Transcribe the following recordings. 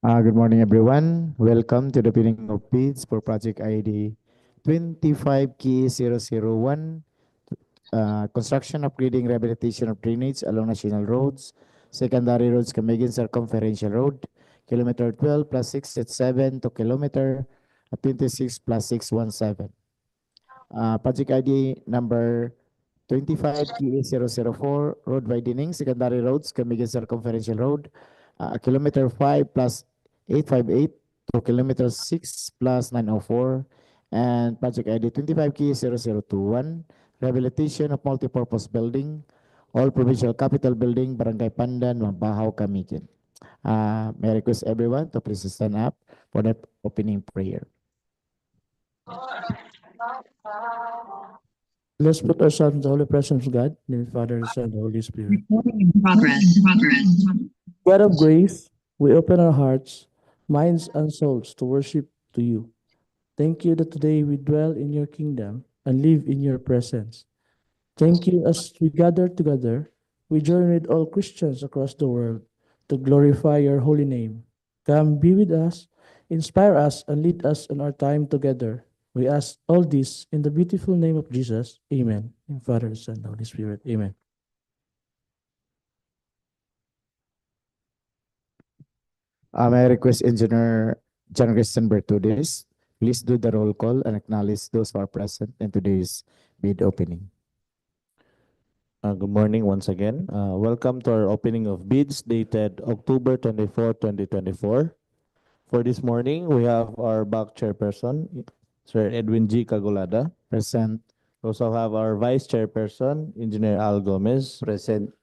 Good morning, everyone. Welcome to the bidding of bids for Project ID 25K001, construction, upgrading, rehabilitation of drainage along national roads, secondary roads, Camiguin Circumferential Road, kilometer 12 plus 687 to kilometer 26 plus 617. Project ID number 25K004, road widening, secondary roads, Camiguin Circumferential Road, kilometer 5 plus 858 to kilometer 6 plus 904, and project ID 25K0021, rehabilitation of multipurpose building, all provincial capital building, Barangay Pandan, Mambajao, Camiguin. May I request everyone to please stand up for the opening prayer. Let's put ourselves in the holy presence of God, in the Father, the Son, and the Holy Spirit. Progress. God of grace, we open our hearts, minds, and souls to worship to you. Thank you that today we dwell in your kingdom and live in your presence. Thank you as we gather together, we join with all Christians across the world to glorify your holy name. Come be with us, inspire us, and lead us in our time together. We ask all this in the beautiful name of Jesus. Amen. In Father, the Son, and the Holy Spirit. Amen. May I request Engineer John Christian Bertudis, please do the roll call and acknowledge those who are present in today's bid opening. Good morning once again. Welcome to our opening of bids dated October 24, 2024. For this morning, we have our back chairperson, Sir Edwin G. Cagulada. Present. We also have our vice chairperson, Engineer Al Gomez. Present.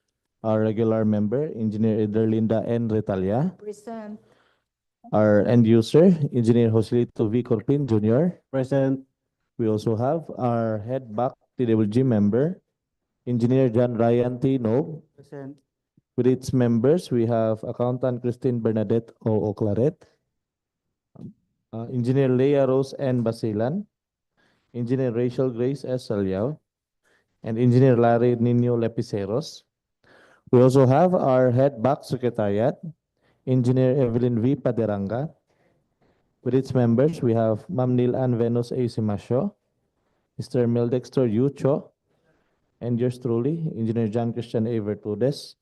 Our regular member, Engineer Ederlinda N. Retalia. Present. Our end user, Engineer Joselito V. Corpin Jr. Present. We also have our head back TWG member, Engineer John Ryan T. Nob. Present. With its members, we have Accountant Christine Bernadette O. Oclaret, Engineer Leia Rose N. Basilan, Engineer Rachel Grace S. Salyao, and Engineer Larry Nino Lepiceros. We also have our head back secretariat, Engineer Evelyn V. Paderanga. With its members, we have Ma'am Neil Ann Venus A. Simasio, Mr. Meldexter Yu Cho, and yours truly, Engineer John Christian A. Vertudes.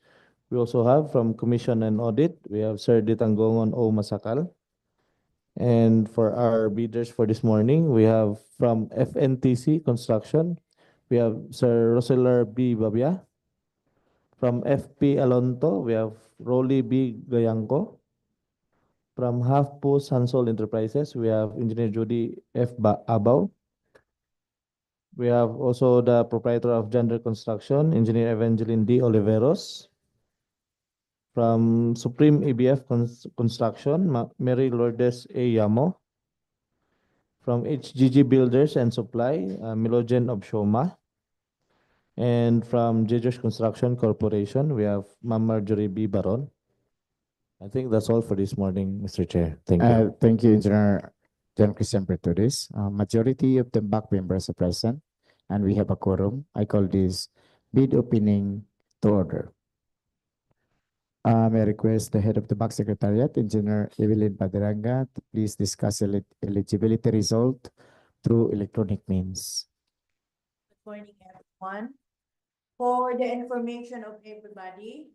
We also have from Commission and Audit, we have Sir Ditangongon O. Masakal. And for our bidders for this morning, we have from FNTC Construction, we have Sir Roselar B. Babia. From FP Alonto, we have Rolly B. Gayanco. From Half Post Hansol Enterprises, we have Engineer Judy F. Abaw. We have also the proprietor of Gender Construction, Engineer Evangeline D. Oliveros. From Supreme ABF Construction, Mary Lourdes A. Yamo. From HGG Builders and Supply, Milogen Obshoma. And from Jejosh Construction Corporation, we have Ma'am Marjorie B. Baron. I think that's all for this morning, Mr. Chair. Thank you. Thank you, Engineer John Christian Bertudis. Majority of the back members are present, and we have a quorum. I call this bid opening to order. May I request the head of the back secretariat, Engineer Evelyn Paderanga, to please discuss eligibility result through electronic means. Good morning, everyone. For the information of everybody,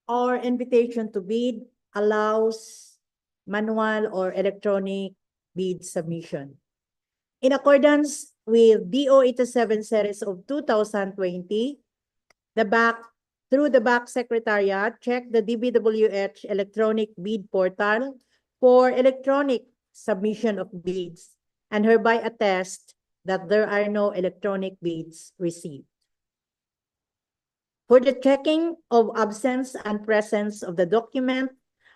our invitation to bid allows manual or electronic bid submission. In accordance with DO 87 series of 2020, through the back secretariat, check the DPWH electronic bid portal for electronic submission of bids and hereby attest that there are no electronic bids received. For the checking of absence and presence of the document,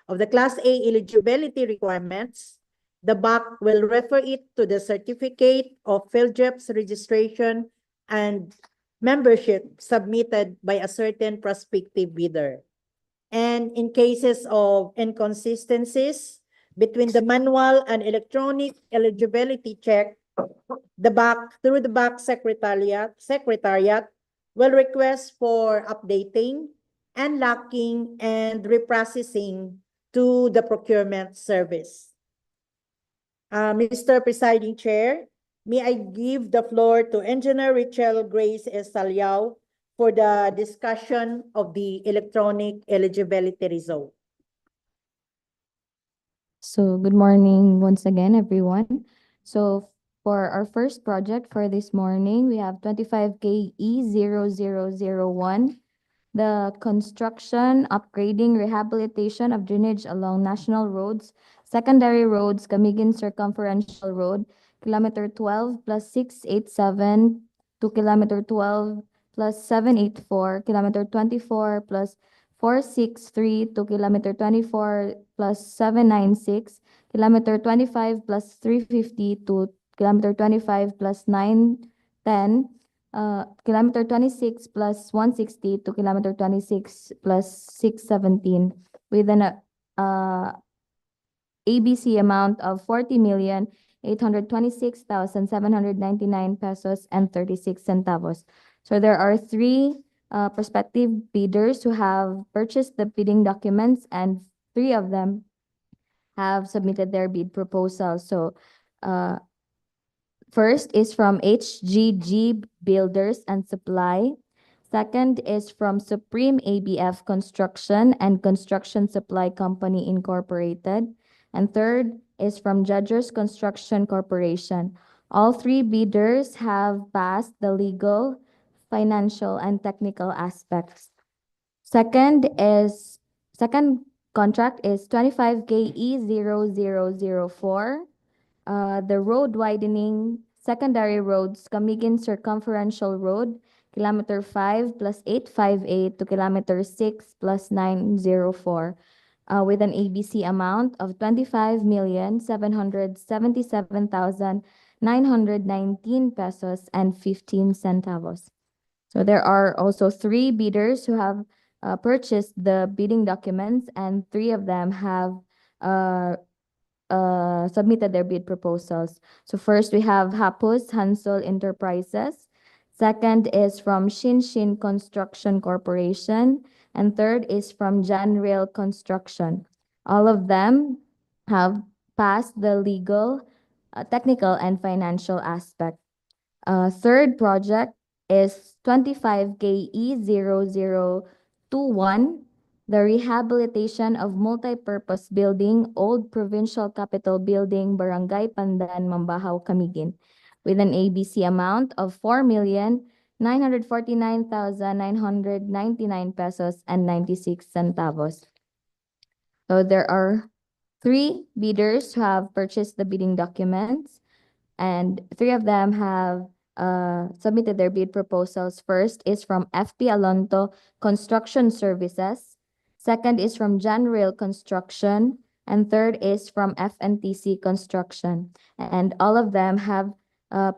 of the Class A eligibility requirements, the BAC will refer it to the certificate of PhilJEP's registration and membership submitted by a certain prospective bidder. And in cases of inconsistencies between the manual and electronic eligibility check, the BAC, through the BAC secretariat will request for updating, unlocking, and reprocessing to the procurement service. Mr. Presiding Chair, may I give the floor to Engineer Richelle Grace Estaliao for the discussion of the electronic eligibility result. So good morning once again, everyone. So for our first project for this morning, we have 25KE0001, the construction, upgrading, rehabilitation of drainage along national roads, secondary roads, Camiguin Circumferential Road, kilometer 12 plus 687 to kilometer 12 plus 784, kilometer 24 plus 463 to kilometer 24 plus 796, kilometer 25 plus 350 to kilometer 25 plus 910, kilometer 26 plus 160 to kilometer 26 plus 617 with an ABC amount of 40,826,799 pesos and 36 centavos. So there are three prospective bidders who have purchased the bidding documents, and three of them have submitted their bid proposal. So first is from HGG Builders and Supply. Second is from Supreme ABF Construction and Construction Supply Company Incorporated. And third is from Judges Construction Corporation. All three bidders have passed the legal, financial, and technical aspects. Second contract is 25KE0004. The road widening, secondary roads, Camiguin Circumferential Road, kilometer 5 plus 858 to kilometer 6 plus 904, with an ABC amount of 25,777,919 pesos and 15 centavos. So there are also three bidders who have purchased the bidding documents, and three of them have submitted their bid proposals. So first we have Hapus Hansol Enterprises. Second is from Shinshin Construction Corporation. And third is from Janrail Construction. All of them have passed the legal, technical, and financial aspect. Third project is 25KE0021, the rehabilitation of multi-purpose building, Old Provincial Capitol Building, Barangay Pandan, Mambajao, Camiguin, with an ABC amount of 4,949,999 pesos and 96 centavos. So there are three bidders who have purchased the bidding documents, and three of them have submitted their bid proposals. First is from FP Alonto Construction Services. Second is from Janrail Construction. And third is from FNTC Construction. And all of them have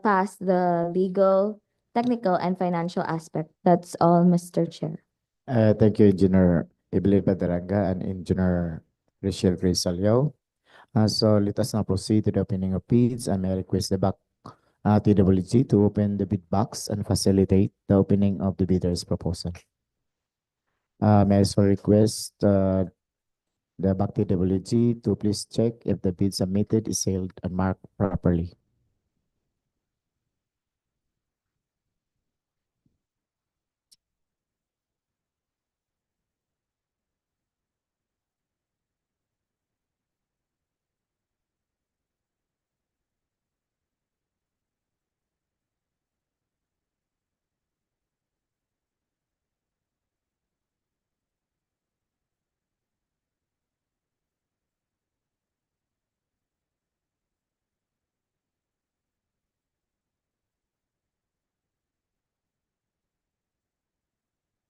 passed the legal, technical, and financial aspect. That's all, Mr. Chair. Thank you, Engineer Evelyn Badaranga and Engineer Rachel Grace Salio. So let us now proceed to the opening of bids, and may I request the BAC TWG to open the bid box and facilitate the opening of the bidder's proposal. May I also request the BAC TWG to please check if the bid submitted is sealed and marked properly.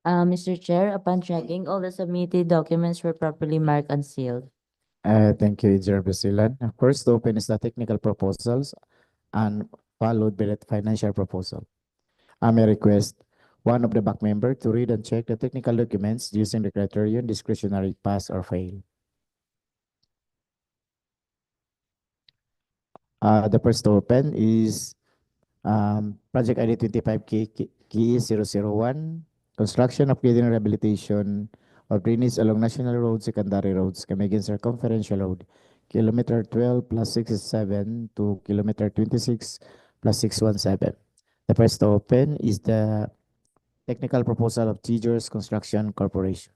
Mr. Chair, upon checking, all the submitted documents were properly marked and sealed. Thank you, Engineer Basilan. First to open is the technical proposals and followed by the financial proposal. I may request one of the back member to read and check the technical documents using the criterion discretionary pass or fail. The first to open is Project ID 25K KE 001, construction, upgrading, and rehabilitation of drainage along National Road, Secondary Roads, Camiguin Circumferential Road, kilometer 12 plus 67 to kilometer 26 plus 617. The first to open is the technical proposal of Teachers Construction Corporation.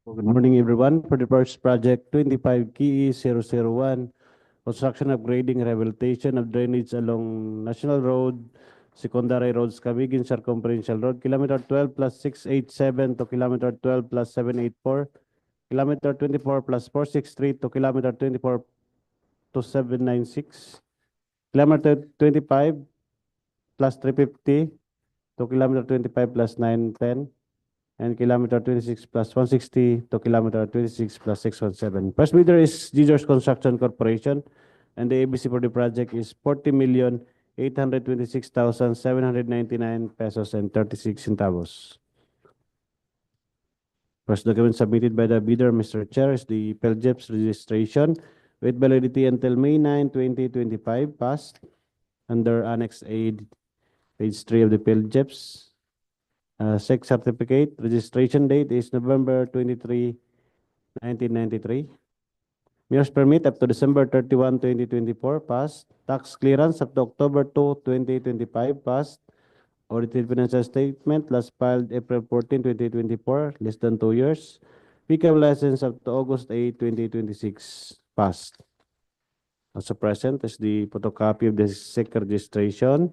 Good morning, everyone. For the first project, 25 KE 001, construction, upgrading, rehabilitation of drainage along National Road, Secondary Roads, Camiguin Circumferential Road, kilometer 12 plus 687 to kilometer 12 plus 784, kilometer 24 plus 463 to kilometer 24 to 796, kilometer 25 plus 350 to kilometer 25 plus 910, and kilometer 26 plus 160 to kilometer 26 plus 617. First bidder is Jesus Construction Corporation, and the ABC for the project is 40,826,799 pesos and 36 centavos. First document submitted by the bidder, Mr. Chair, is the PELJEPS registration with validity until May 9, 2025, passed under Annex A, page 3 of the PELJEPS. SEC certificate registration date is November 23, 1993. Mayor's permit up to December 31, 2024, passed. Tax clearance up to October 2, 2025, passed. Audited financial statement last filed April 14, 2024, less than 2 years. Pickup license up to August 8, 2026, passed. Also present is the photocopy of the SEC registration,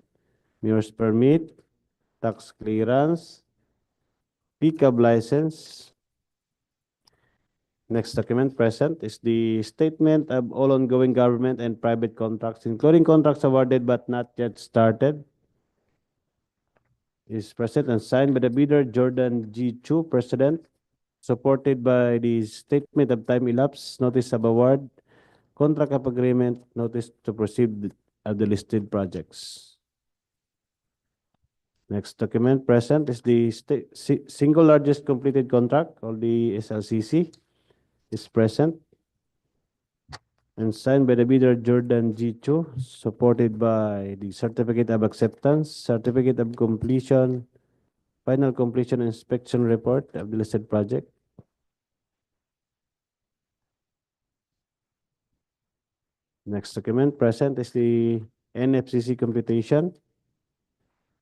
Mayor's permit, tax clearance, pickup license. Next document present is the statement of all ongoing government and private contracts, including contracts awarded but not yet started. Is present and signed by the bidder, Jordan G. Chu, President, supported by the statement of time elapsed, notice of award, contract of agreement, notice to proceed of the listed projects. Next document present is the single largest completed contract, or the SLCC, is present and signed by the bidder Jordan G. Chu, supported by the certificate of acceptance, certificate of completion, final completion inspection report of the listed project. Next document present is the NFCC computation.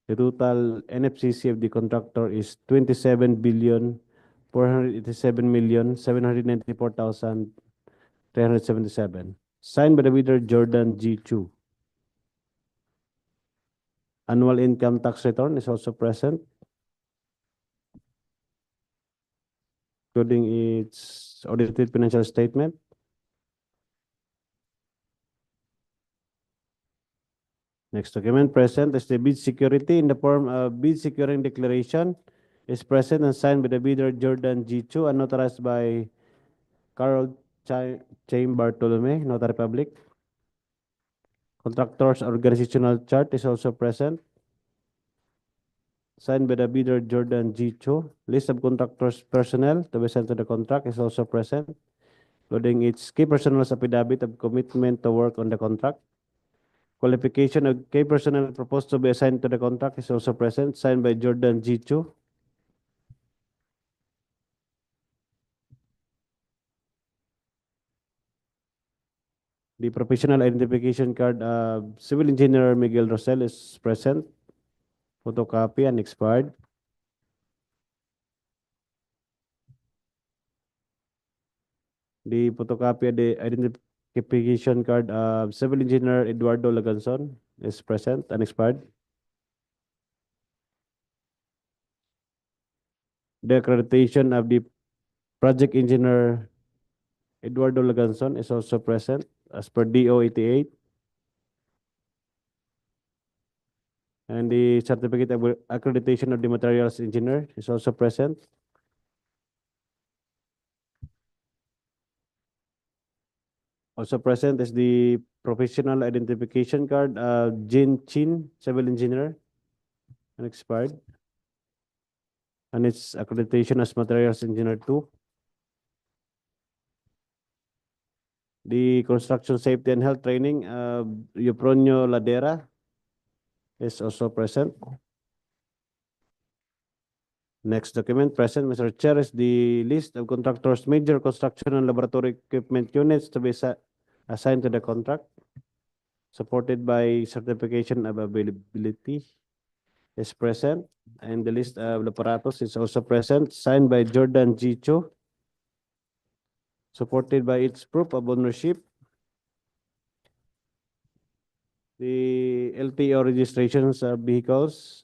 The total NFCC of the contractor is 27,487,794,377. Signed by the bidder Jordan G. Chu. Annual income tax return is also present, including its audited financial statement. Next document present is the bid security in the form of bid securing declaration is present and signed by the bidder Jordan G. Chu and notarized by Carol Chaim Bartolome, Notary Public. Contractor's organizational chart is also present, signed by the bidder Jordan G. Chu. List of contractors' personnel to be sent to the contract is also present, including its key personnel's affidavit of commitment to work on the contract. Qualification of key personnel proposed to be assigned to the contract is also present, signed by Jordan G. Chu. The professional identification card of Civil Engineer Miguel Rosel is present, photocopy and expired. The photocopy of the identification card of Civil Engineer Eduardo Laganson is present and expired. The accreditation of the project engineer Eduardo Laganson is also present as per DO 88. And the certificate of accreditation of the materials engineer is also present. Also present is the professional identification card of Jin Chin, civil engineer, and expired. And its accreditation as materials engineer 2. The construction safety and health training of Eupronio Ladera is also present. Next document present, Mr. Chair, is the list of contractors' major construction and laboratory equipment units to be assigned to the contract, supported by certification of availability is present, and the list of apparatus is also present, signed by Jordan G. Chu, supported by its proof of ownership. The LTO registrations of vehicles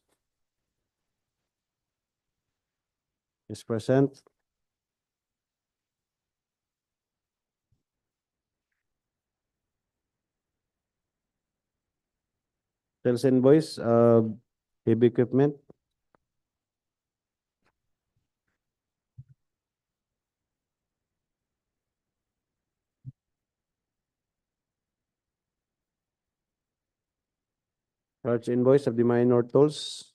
is present. Sales invoice of heavy equipment. Large invoice of the minor tools.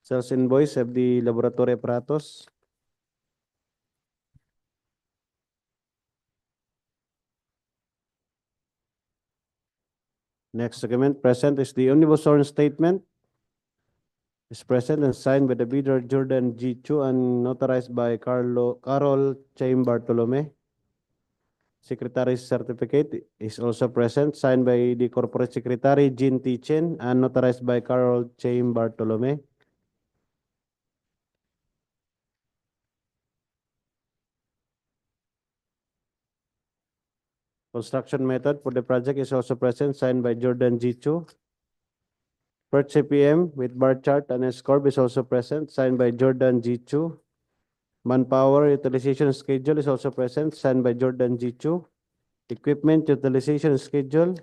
Sales invoice of the laboratory apparatus. Next document present is the omnibus sworn statement. Is present and signed by the bidder Jordan G. Chu and notarized by Carol Chaim Bartolome. Secretary's certificate is also present, signed by the corporate secretary Jin T. Chen and notarized by Carol Chaim Bartolome. Construction method for the project is also present, signed by Jordan G. Chu. Per CPM with bar chart and S-corp is also present, signed by Jordan G. Chu. Manpower utilization schedule is also present, signed by Jordan G. Chu. Equipment utilization schedule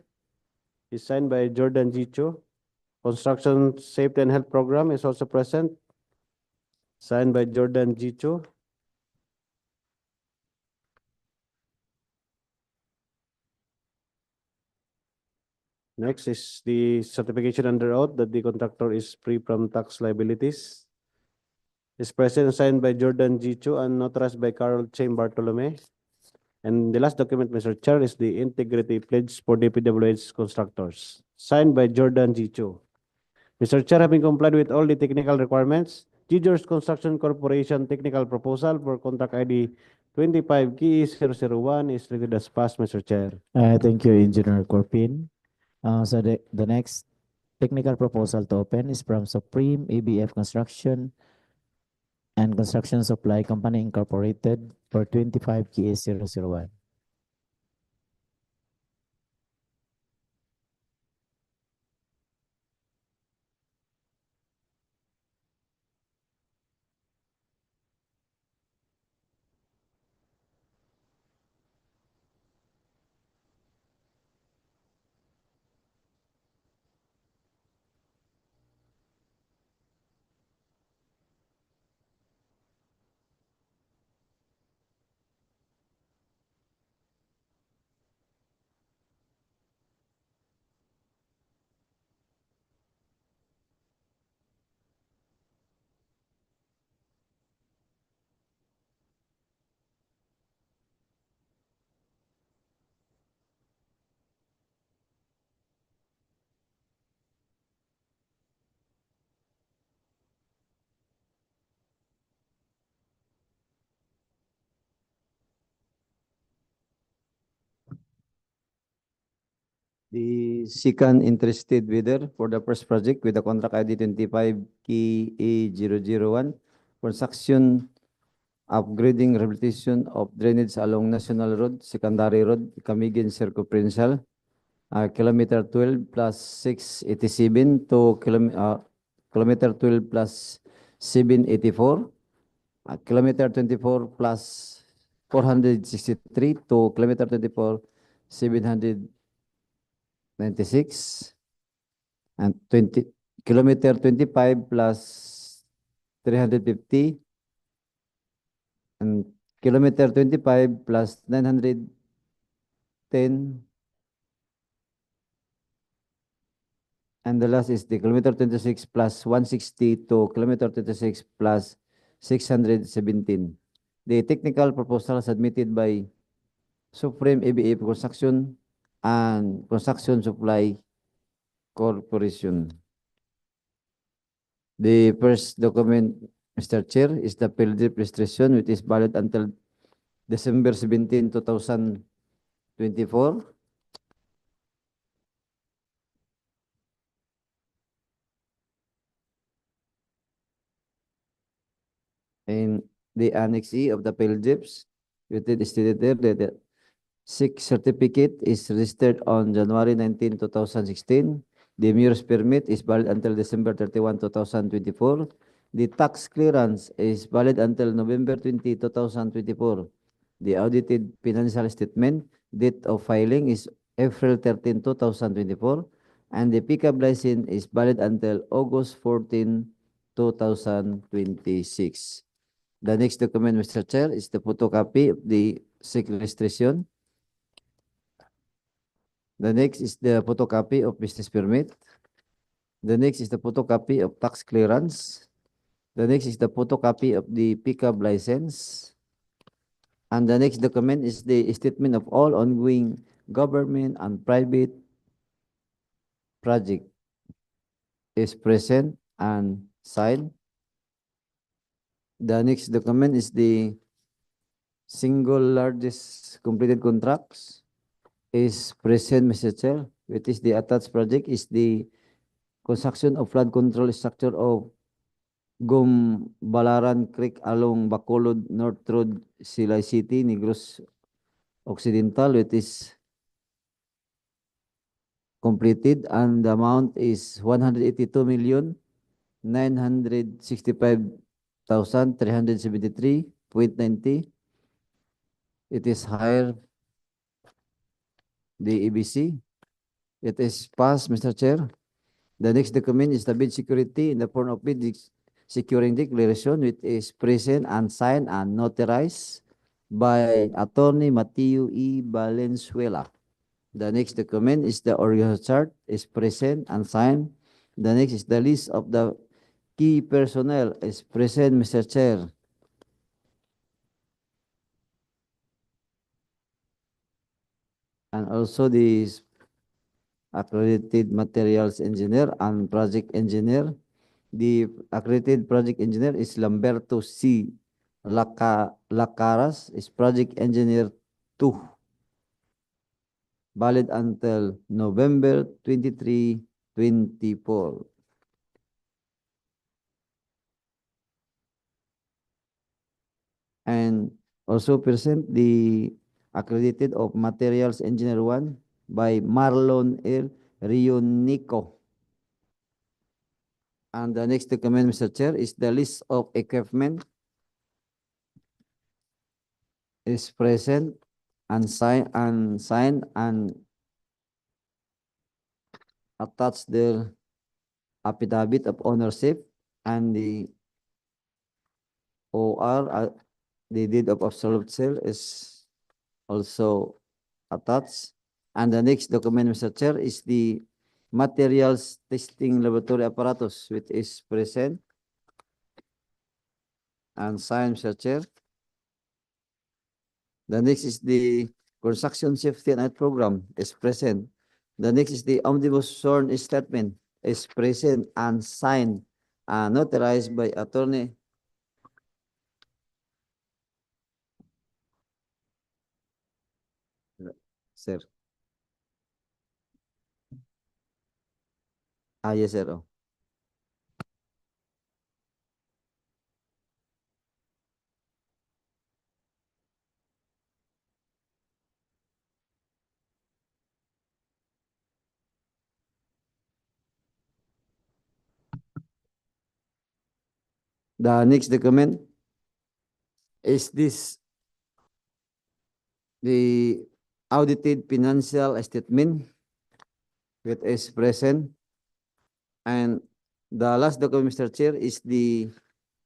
is signed by Jordan G. Chu. Construction safety and health program is also present, signed by Jordan G. Chu. Next is the certification under oath that the contractor is free from tax liabilities. Is present and signed by Jordan G. Chu and notarized by Carol Chaim Bartolome. And the last document, Mr. Chair, is the integrity pledge for DPWH constructors, signed by Jordan G. Chu. Mr. Chair, having complied with all the technical requirements, Gijors Construction Corporation technical proposal for contract ID 25KE001 is treated as passed, Mr. Chair. Thank you, Engineer Corpin. So the next technical proposal to open is from Supreme ABF Construction and Construction Supply Company Incorporated for 25KE001. The second interested bidder for the first project with the contract ID 25 KA001, construction, upgrading, rehabilitation of drainage along National Road, Secondary Road, Camiguin Circumferential, kilometer 12 plus 687 to kilometer 12 plus 784, kilometer 24 plus 463 to kilometer 24 796, and 20 kilometer 25 plus 350, and kilometer 25 plus 910, and the last is the kilometer 26 plus 160 to kilometer 26 plus 617. The technical proposal submitted by Supreme ABF Construction and Construction Supply Corporation. The first document, Mr. Chair, is the PhilDRIP registration, which is valid until December 17, 2024. And the Annex E of the PhilDRIPs, it is stated there that the SIC certificate is registered on January 19, 2016. The MURS permit is valid until December 31, 2024. The tax clearance is valid until November 20, 2024. The audited financial statement, date of filing is April 13, 2024. And the pickup license is valid until August 14, 2026. The next document, Mr. Chair, is the photocopy of the SIC registration. The next is the photocopy of business permit. The next is the photocopy of tax clearance. The next is the photocopy of the pickup license. And the next document is the statement of all ongoing government and private project is present and signed. The next document is the single largest completed contracts is present, Mr. Chair. It is the attached project is the construction of flood control structure of Gumbalaran Creek along Bacolod North Road, Silay City, Negros Occidental. It is completed and the amount is 182,965,373.90. It is higher the EBC. It is passed, Mr. Chair. The next document is the bid security in the form of bid securing declaration, which is present and signed and notarized by Attorney Mateo E. Valenzuela. The next document is the org chart is present and signed. The next is the list of the key personnel is present, Mr. Chair. And also the accredited materials engineer and project engineer. The accredited project engineer is Lamberto C. Lacaras, is project engineer 2. Valid until November 23, 24. And also present the accredited of materials engineer 1 by Marlon L. Rionico. And the next document, Mr. Chair, is the list of equipment is present and signed and attached their affidavit of ownership and the OR, the deed of absolute sale is also attached. And the next document, Mr. Chair, is the materials testing laboratory apparatus, which is present and signed, Mr. Chair. The next is the construction safety and health program is present. The next is the omnibus sworn statement is present and signed and notarized by attorney. Sir. Yes, sir. Oh. The next document is this the audited financial statement which is present, and the last document, Mr. Chair, is the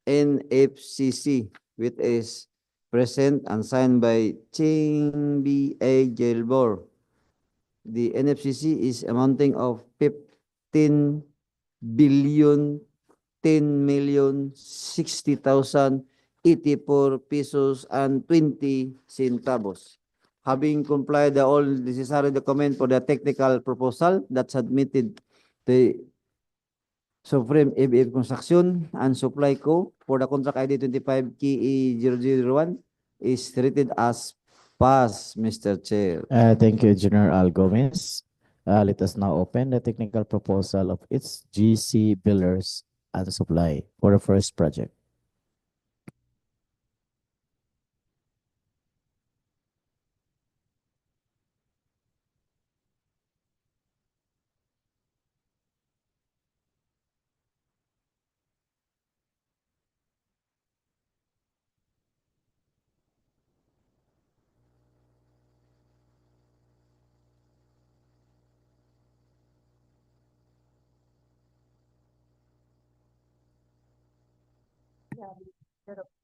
NFCC which is present and signed by Ching B.A. Jailbor. The NFCC is amounting of 15,010,060,084 pesos and 20 centavos. Having complied the all necessary document for the technical proposal that submitted the Supreme ABF Construction and Supply Co. for the contract ID 25 KE0001 is treated as pass, Mr. Chair. Thank you, Engineer Al Gomez. Let us now open the technical proposal of its GC Builders and Supply for the first project.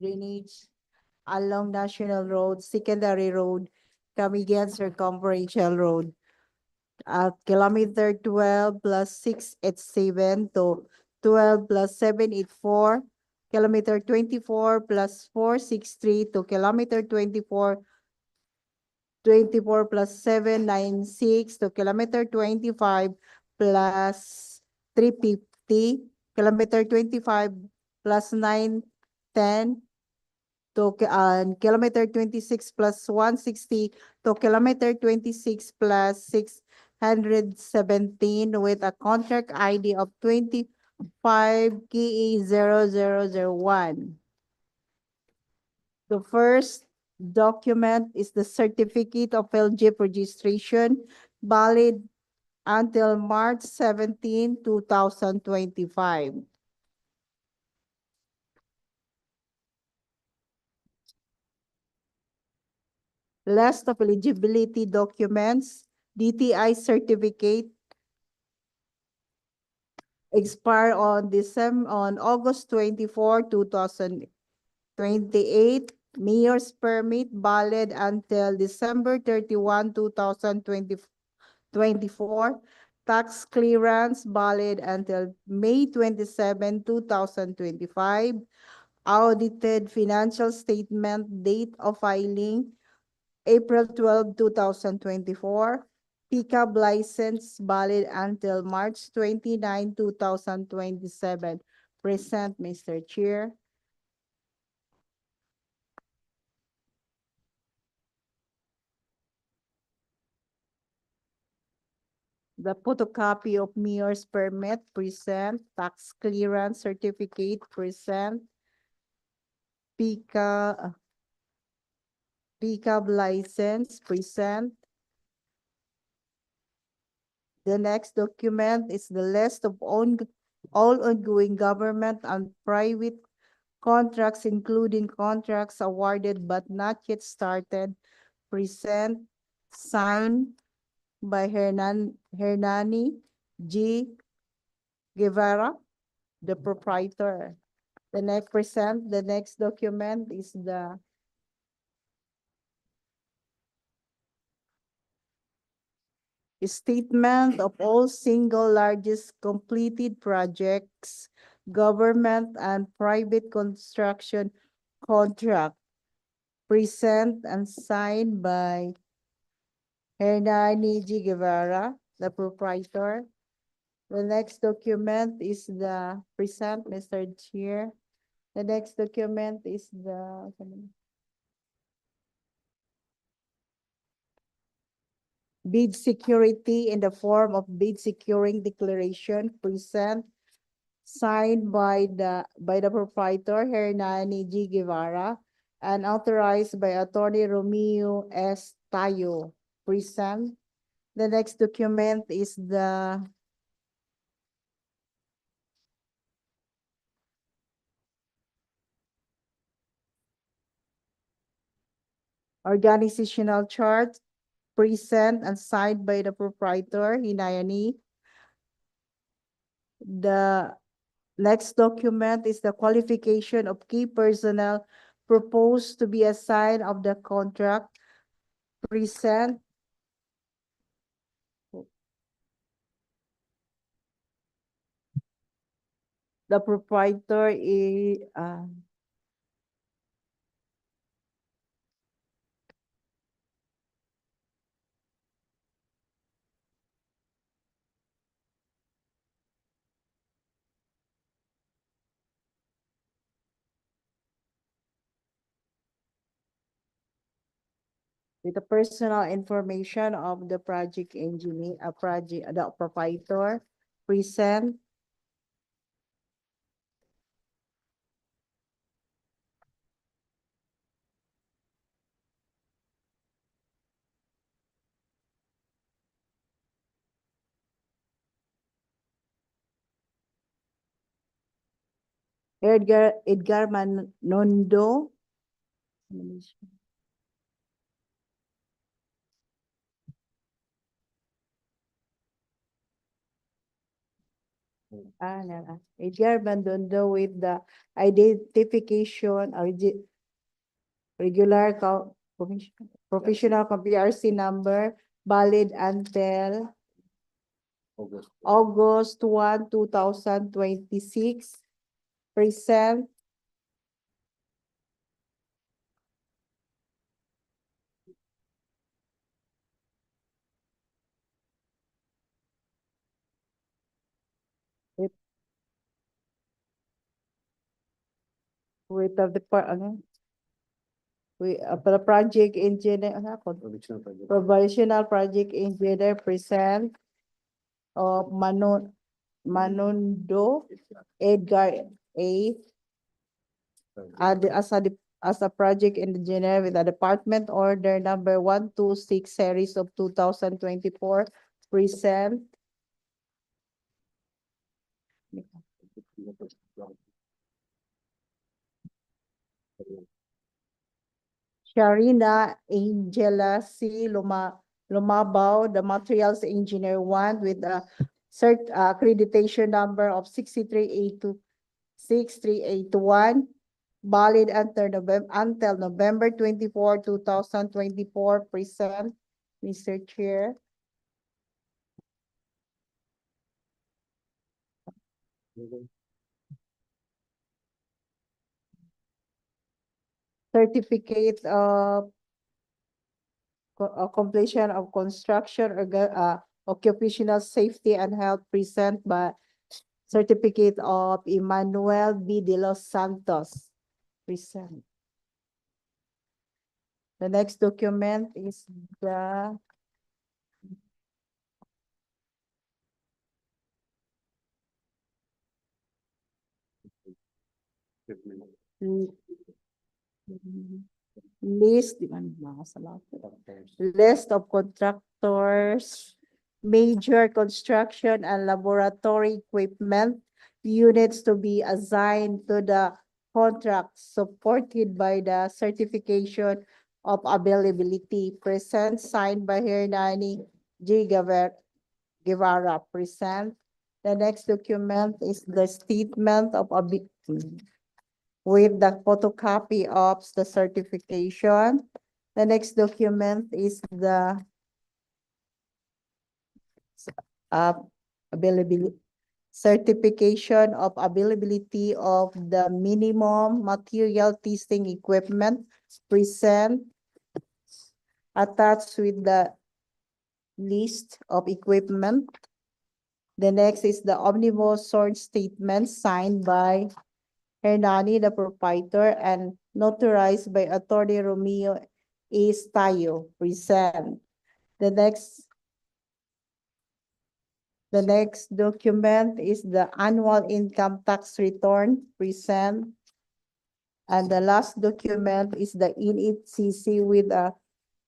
Drainage along National Road, Secondary Road, Camiguin Circumferential Road. At kilometer 12 plus 687 to 12 plus 784, kilometer 24 plus 463 to kilometer 24 plus 796 to kilometer 25 plus 350, kilometer 25 plus 910 to kilometer 26 plus 160 to kilometer 26 plus 617 with a contract ID of 25 KE0001. The first document is the certificate of LGIP registration valid until March 17, 2025. List of eligibility documents, DTI certificate expire on August 24, 2028. Mayor's permit valid until December 31, 2024. Tax clearance valid until May 27, 2025. Audited financial statement date of filing April 12, 2024. Pickup license valid until March 29, 2027. Present, Mr. Chair. The photocopy of mayor's permit, present. Tax clearance certificate, present. Pickup license, present. The next document is the list of all ongoing government and private contracts, including contracts awarded but not yet started, present, signed by Hernani G. Guevara, the proprietor. The next document is the statement of all single largest completed projects, government and private construction contract, present and signed by Hernani G. Guevara, the proprietor. The next document is the present, Mr. Chair. The next document is the bid security in the form of bid securing declaration present signed by the proprietor Hernani G. Guevara and authorized by Attorney Romeo S. Tayo present. The next document is the organizational chart present and signed by the proprietor Hinayani. The next document is the qualification of key personnel proposed to be assigned of the contract present. The proprietor is with the personal information of the project engineer, the proprietor present. Edgar Manondo. Edgar Manondo with the identification of regular professional PRC number valid until August 1, 2026. Present. With the para project engineer, provincial project engineer present of Manondo Edgar A. As a project engineer with a department order number 126 series of 2024 present. Sharina Angela C. Lumabao, the materials engineer 1 with a accreditation number of 63881, valid until November 24, 2024, present. Mr. Chair. Certificate of completion of construction or occupational safety and health present by certificate of Emmanuel B. De Los Santos present. The next document is the list of contractors, major construction and laboratory equipment units to be assigned to the contract supported by the certification of availability present signed by Hernani G. Guevara present. The next document is the statement of with the photocopy of the certification. The next document is the availability certification of availability of the minimum material testing equipment present attached with the list of equipment. The next is the omnibus sort statement signed by Hernani, the proprietor, and notarized by Attorney Romeo A. Tayo, present. The next The next document is the annual income tax return present. And the last document is the NHCC with a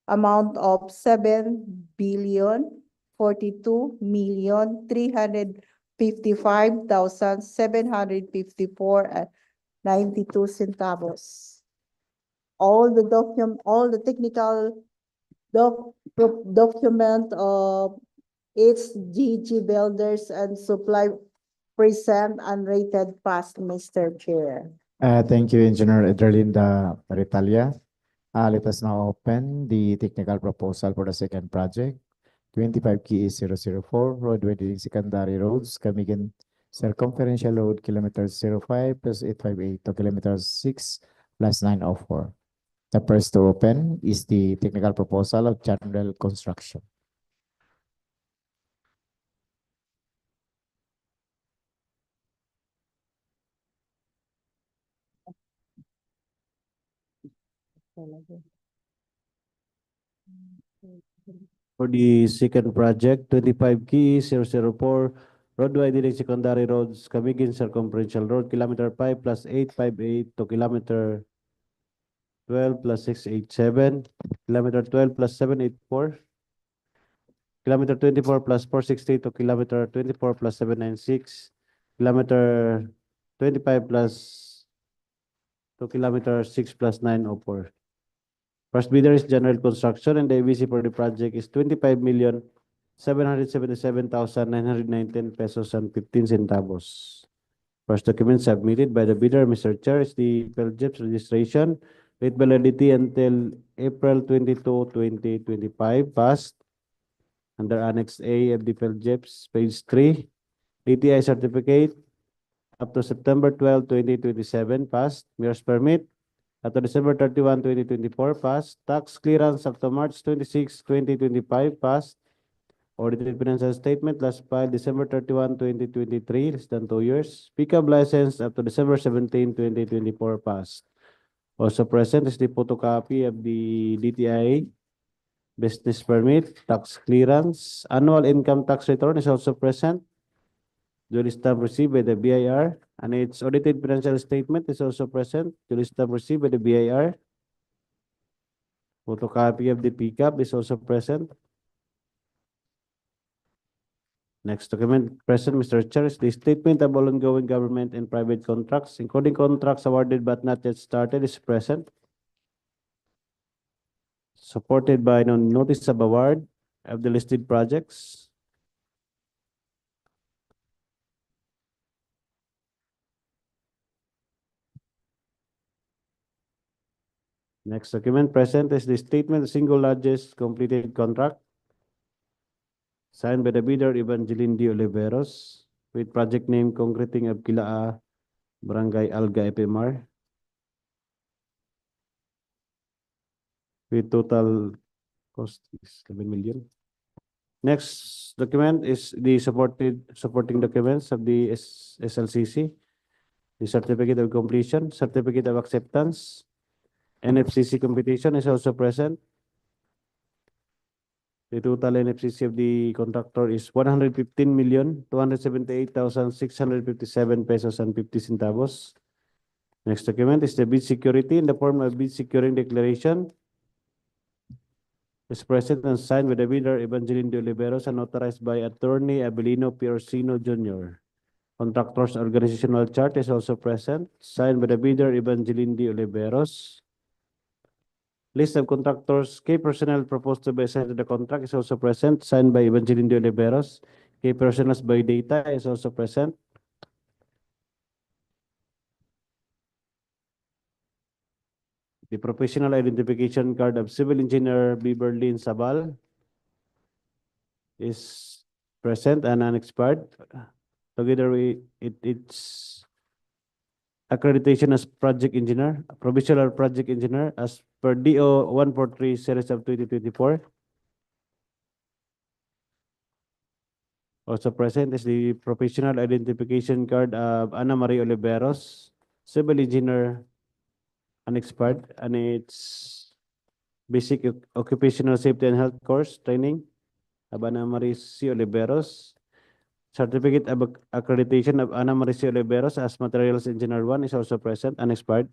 amount of 7,422,355,754.92 all the technical document of HGG Builders and Supply present unrated past, Mr. Chair. Thank you, Engineer Ederlinda Ritalia. Let us now open the technical proposal for the second project. 25 Key 004, road widening secondary roads, Camiguin Circumferential Road, kilometers 05 plus 858 to kilometers 6 plus 904. The first to open is the technical proposal of Chandel Construction. For the second project, 25 Key 004, road widening secondary roads, Camiguin Circumferential Road, kilometer 5 plus 858 to kilometer 12 plus 687, kilometer 12 plus 784, kilometer 24 plus 460 to kilometer 24 plus 796, kilometer 25 plus to kilometer 6 plus 904. First bidder is General Construction and the ABC for the project is 25,777,919 pesos and 15 centavos. First document submitted by the bidder, Mr. Chair, is the PLJEPS registration with validity until April 22, 2025, passed under Annex A of the PLJEPS, page 3. ATI certificate up to September 12, 2027, passed. Mayor's permit up to December 31, 2024, passed. Tax clearance up to March 26, 2025, passed. Audited financial statement last filed December 31, 2023, less than 2 years. Pickup license up to December 17, 2024, passed. Also present is the photocopy of the DTI business permit, tax clearance. Annual income tax return is also present. Duly stamp received by the BIR, and its audited financial statement is also present. Duly stamp received by the BIR. Photocopy of the pickup is also present. Next document present, Mr. Chair, is the statement of all ongoing government and private contracts, including contracts awarded but not yet started, is present. Supported by no notice of award of the listed projects. Next document present is the statement of single largest completed contract signed by the bidder Evangeline D. Oliveros with project name Concreting of Kilaa, Barangay Alga FMR with total cost is 11 million. Next document is the supporting documents of the SLCC, the certificate of completion, certificate of acceptance, NFCC competition is also present. The total NFCC of the contractor is 115,278,657 pesos and 50 centavos. Next document is the bid security in the form of bid securing declaration. Is present and signed by the bidder Evangeline De Oliveros and authorized by Attorney Abelino P. Orsino Jr. Contractor's organizational chart is also present, signed by the bidder Evangeline De Oliveros. List of contractors, key personnel proposed to be assigned to the contract is also present, signed by Evangeline De Oliveros. Key personnel by data is also present. The professional identification card of Civil Engineer Beverly Sabal is present and unexpired. Together with its accreditation as project engineer, provincial project engineer as per DO 143 series of 2024. Also present is the professional identification card of Ana Maria Oliveros, civil engineer, unexpired, and its basic occupational safety and health course training of Ana Maria C. Oliveros. Certificate of accreditation of Ana Mauricio Oliveros as Materials Engineer 1 is also present and expired.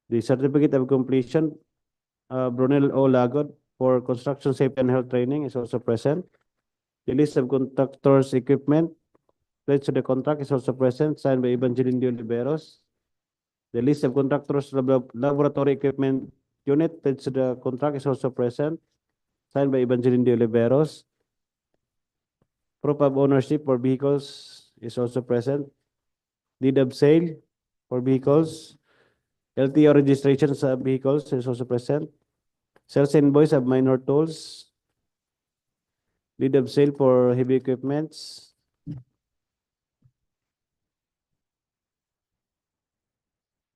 The certificate of completion, Brunel O. Lagod for construction safety and health training is also present. The list of contractors' equipment pledged to the contract is also present, signed by Evangeline de Oliveros. The list of contractors' laboratory equipment unit pledged to the contract is also present, signed by Evangeline de Oliveros. Proof of ownership for vehicles is also present. Deed of sale for vehicles. LTO registrations of vehicles is also present. Sales invoice of minor tools. Deed of sale for heavy equipments.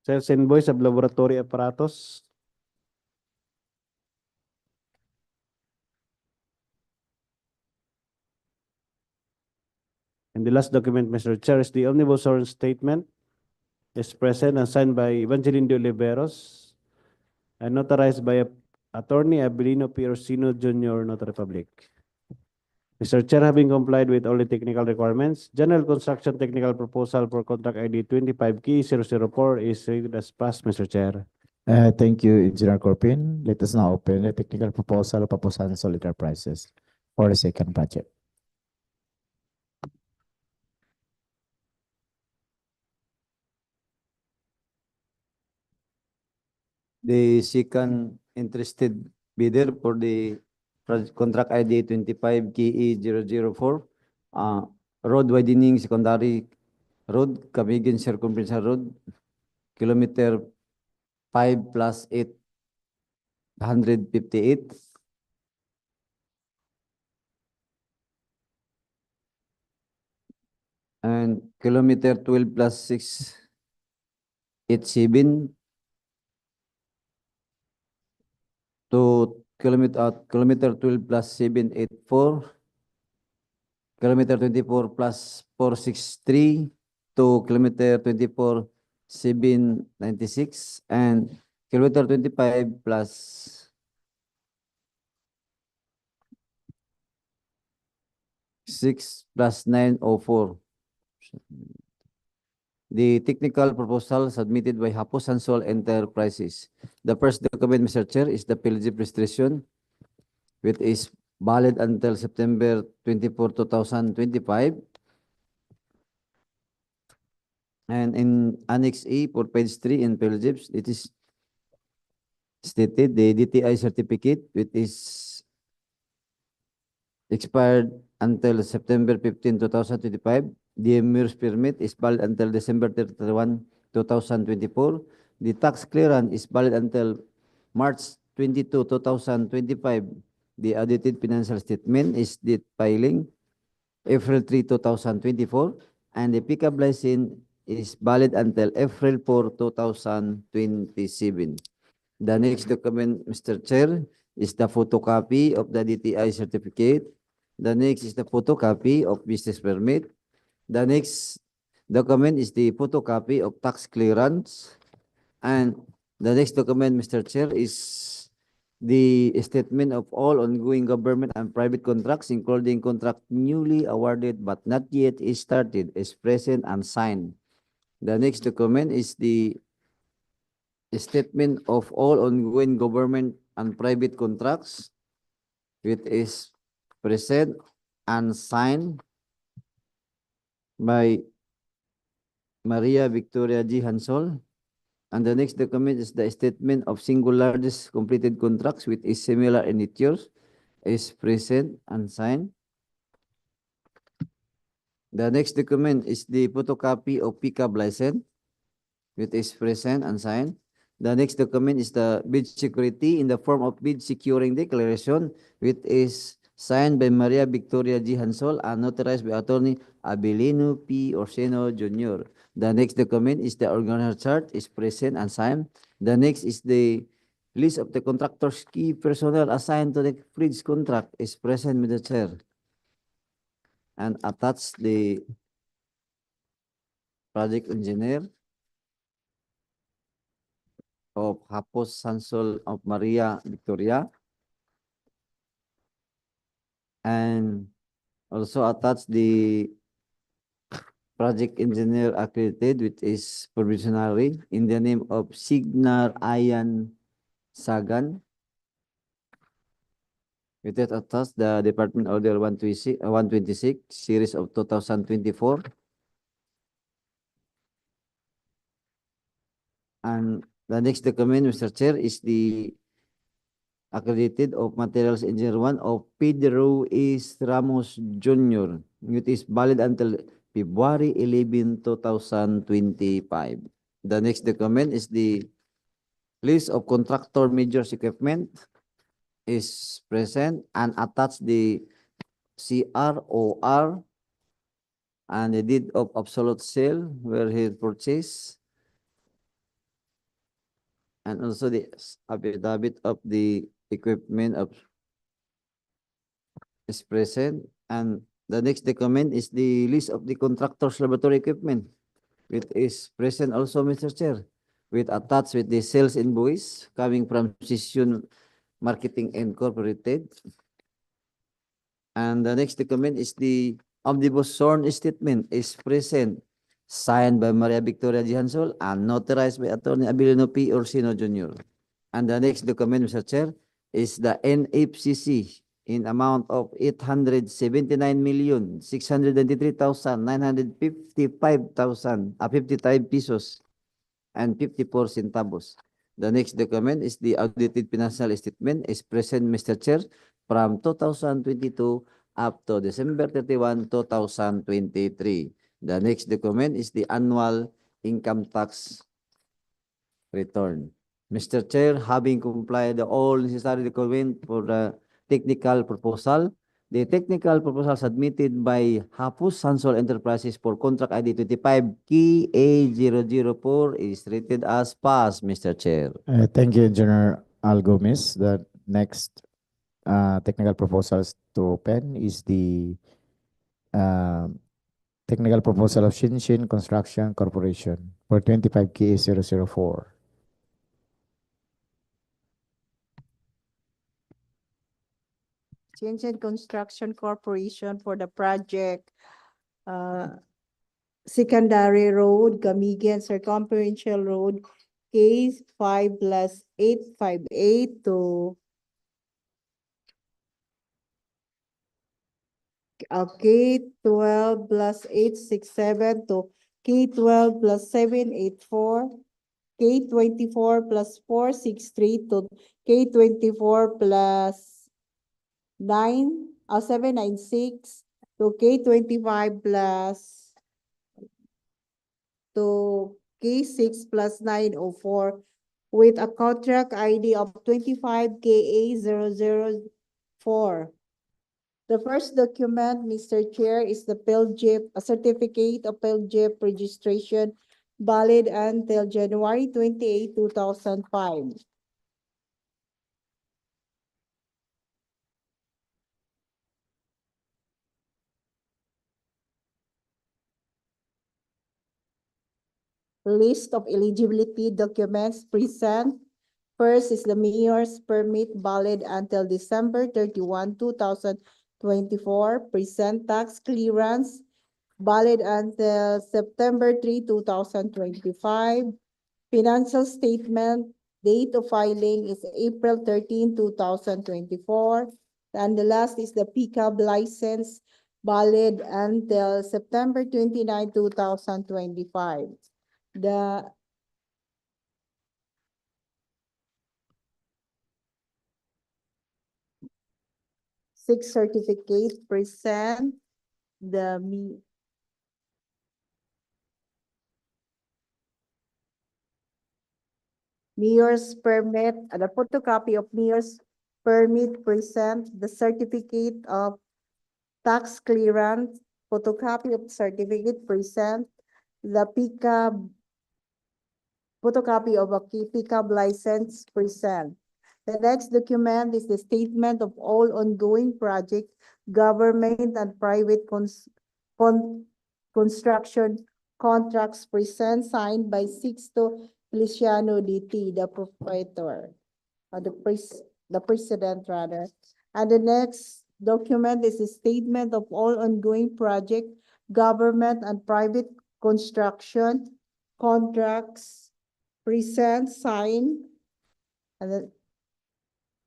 Sales invoice of laboratory apparatus. And the last document, Mr. Chair, is the omnibus sworn statement. Is present and signed by Evangeline de Oliveros and notarized by Attorney Abilino P. Orsino Jr., Notary Public. Mr. Chair, having complied with all the technical requirements, General Construction Technical Proposal for Contract ID 25K004 is read as passed, Mr. Chair. Thank you, Engineer Corpin. Let us now open the technical proposal of Papusan Sol Enterprises for the second project. The second interested bidder for the contract ID 25KE004, road widening secondary road, Camiguin Circumferential Road, kilometer 5 plus 858. And kilometer 12 plus 687 to kilometer 12 plus 784, kilometer 24 plus 463 to kilometer 24 796, and kilometer 25 plus 6 plus 904. The technical proposal submitted by Hapusan Sol Enterprises. The first document, Mr. Chair, is the PLG registration, which is valid until September 24, 2025. And in Annex E for page 3 in PLGIPS, it is stated the DTI certificate, which is expired until September 15, 2025. The MERS permit is valid until December 31, 2024. The tax clearance is valid until March 22, 2025. The audited financial statement is date filing April 3, 2024. And the pickup license is valid until April 4, 2027. The next document, Mr. Chair, is the photocopy of the DTI certificate. The next is the photocopy of business permit. The next document is the photocopy of tax clearance. And the next document, Mr. Chair, is the statement of all ongoing government and private contracts, including contract newly awarded but not yet started, is present and signed. The next document is the statement of all ongoing government and private contracts, which is present and signed by Maria Victoria G. Hansol. And the next document is the statement of single largest completed contracts, which is similar in nature, is present and signed. The next document is the photocopy of pickup license, which is present and signed. The next document is the bid security in the form of bid securing declaration, which is signed by Maria Victoria G. Hansol and notarized by Attorney Abilino P. Orsino Jr. The next document is the organizer chart, is present and signed. The next is the list of the contractor's key personnel assigned to the bridge contract, is present with the chair. And attach the project engineer of Hapos Sansol of Maria Victoria. And also attach the project engineer accredited, which is provisionally in the name of Signar Ayan Sagan. With that attached, the Department Order 126, series of 2024. And the next document, Mr. Chair, is the accredited of Materials Engineer 1 of Pedro S. Ramos Jr. It is valid until February 11, 2025. The next document is the list of contractor majors equipment is present and attached the CROR and the deed of absolute sale where he purchased, and also the affidavit of the equipment of is present. And the next document is the list of the contractor's laboratory equipment. It is present also, Mr. Chair, with attached with the sales invoice coming from Session Marketing Incorporated. And the next document is the omnibus sworn statement is present, signed by Maria Victoria Gihansol and notarized by Attorney Abilino P. Orsino Jr. And the next document, Mr. Chair, is the NFCC in amount of 879,693,955 pesos and 54 centavos. The next document is the audited financial statement is present, Mr. Chair, from 2022 up to December 31, 2023. The next document is the annual income tax return. Mr. Chair, having complied all necessary documents for the technical proposal, the technical proposal submitted by Hapus Hansol Enterprises for contract ID 25KA004 is rated as passed, Mr. Chair. Thank you, Engineer Al Gomez. The next technical proposals to open is the technical proposal of Shinshin Construction Corporation for 25KA004. Shinshin Construction Corporation for the project, Secondary Road, Camiguin Circumferential Road, K5+858 to K12+867 to K12+784, K24+463 to K24+796 to K25 to K6+904 with a contract ID of 25KA004. The first document, Mr. Chair, is the PELGIP, a certificate of PELGIP registration valid until January 28, 2005. List of eligibility documents present. First is the mayor's permit valid until December 31, 2024. Present tax clearance valid until September 3, 2025. Financial statement, date of filing is April 13, 2024. And the last is the PCAB license valid until September 29, 2025. The six certificates present, the mayor's permit, the photocopy of mayor's permit present, the certificate of tax clearance, photocopy of certificate present, the PCAB, photocopy of a PCAB license present. The next document is the statement of all ongoing projects, government and private construction contracts present, signed by Sixto Feliciano DT, the proprietor, or the president rather. And the next document is a statement of all ongoing project, government and private construction, contracts, present, sign. And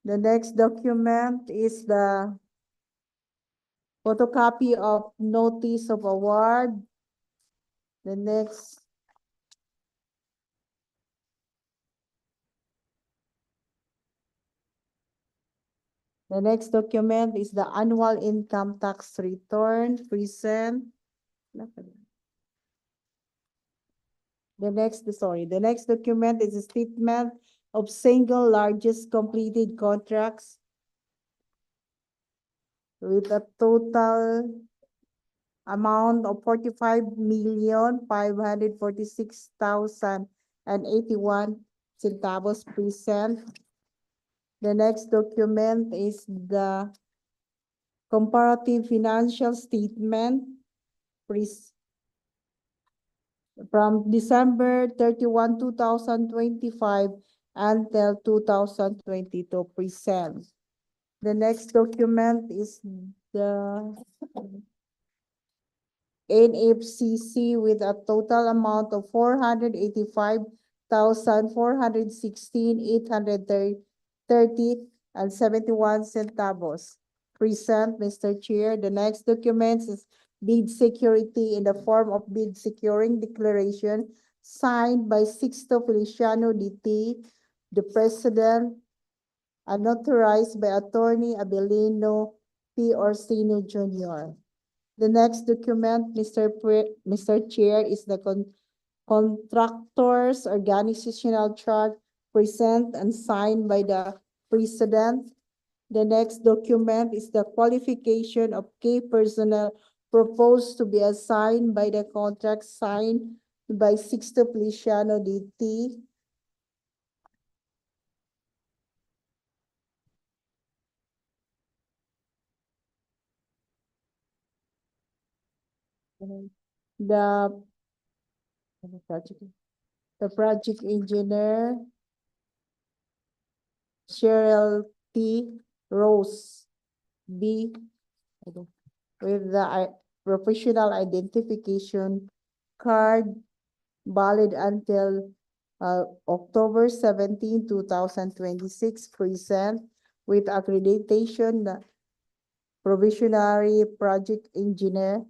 the next document is the photocopy of notice of award. The next document is the annual income tax return present. The next document is a statement of single largest completed contracts with a total amount of 45,546,081 centavos present. The next document is the comparative financial statement from December 31, 2025 until 2022 present. The next document is the NFCC with a total amount of 485,416,830 and 71 centavos. Present, Mr. Chair. The next document is bid security in the form of bid securing declaration signed by Sixto Feliciano DT, the President, and authorized by Attorney Abelino P. Orsino Jr. The next document, Mr. Chair, is the contractor's organizational chart present and signed by the President. The next document is the qualification of key personnel proposed to be assigned by the contract signed by Sixto Feliciano DT. The project engineer, Cheryl T. Rose B. with the professional identification card valid until October 17, 2026, present with accreditation, the provisionary project engineer,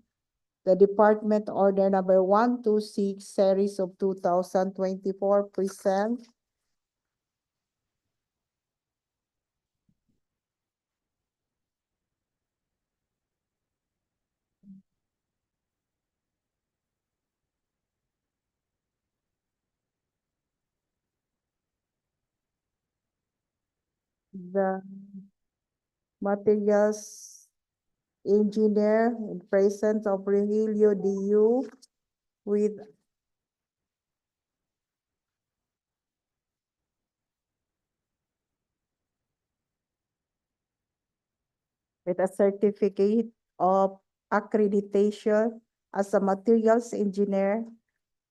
the department order number 126 series of 2024 present. The materials engineer in presence of Provincial DEO with a certificate of accreditation as a materials engineer